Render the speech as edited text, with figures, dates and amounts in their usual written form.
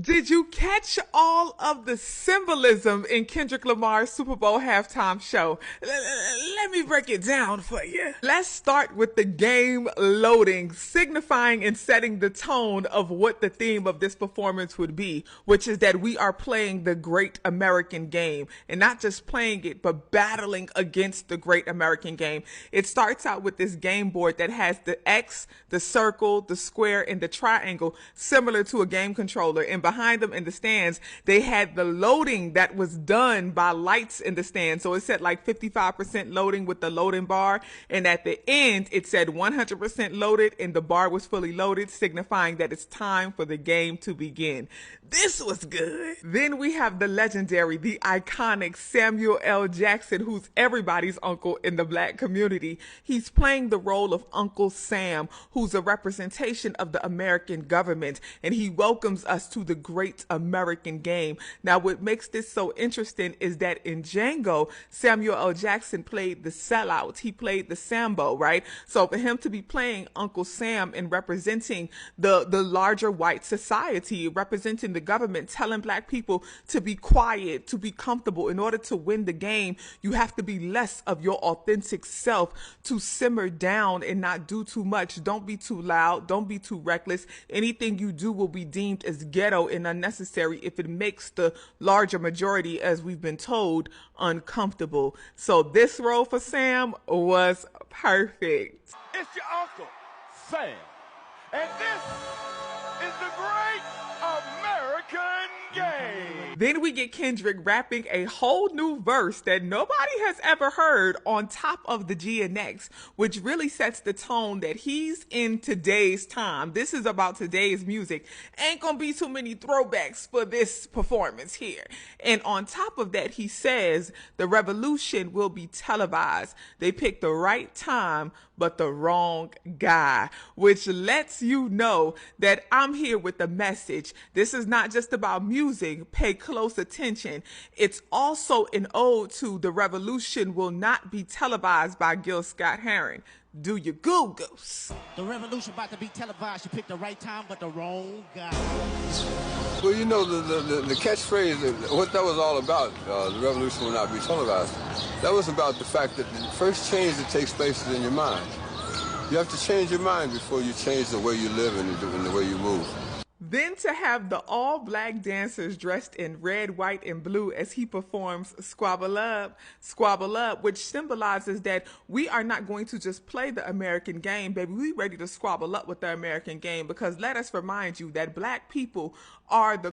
Did you catch all of the symbolism in Kendrick Lamar's Super Bowl halftime show? Let me break it down for you. Let's start with the game loading, signifying and setting the tone of what the theme of this performance would be, which is that we are playing the great American game, and not just playing it, but battling against the great American game. It starts out with this game board that has the X, the circle, the square, and the triangle, similar to a game controller. And behind them in the stands, they had the loading that was done by lights in the stands. So it said like 55% loading with the loading bar. And at the end, it said 100% loaded and the bar was fully loaded, signifying that it's time for the game to begin. This was good. Then we have the legendary, the iconic Samuel L. Jackson, who's everybody's uncle in the black community. He's playing the role of Uncle Sam, who's a representation of the American government, and he welcomes us to the great American game. Now, what makes this so interesting is that in Django, Samuel L. Jackson played the sellout. He played the Sambo, right? So for him to be playing Uncle Sam and representing the larger white society, representing the government, telling black people to be quiet, to be comfortable. In order to win the game, you have to be less of your authentic self, to simmer down and not do too much. Don't be too loud. Don't be too reckless. Anything you do will be deemed as ghetto and unnecessary if it makes the larger majority, as we've been told, uncomfortable. So this role for Sam was perfect. It's your uncle, Sam. And this is the great American game. Then we get Kendrick rapping a whole new verse that nobody has ever heard on top of the GNX, which really sets the tone that he's in today's time. This is about today's music. Ain't gonna be too many throwbacks for this performance here. And on top of that, he says the revolution will be televised. They picked the right time, but the wrong guy, which lets you know that I'm here with the message. This is not just about music. Pay close attention. It's also an ode to the revolution will not be televised by Gil Scott-Heron. Do your Googles. The revolution about to be televised. You picked the right time, but the wrong guy. Well, you know, the catchphrase, what that was all about, the revolution will not be televised, that was about the fact that the first change that takes place is in your mind. You have to change your mind before you change the way you live and the way you move. Then to have the all-black dancers dressed in red, white, and blue as he performs Squabble Up, which symbolizes that we are not going to just play the American game, baby. We ready to squabble up with the American game, because let us remind you that black people are the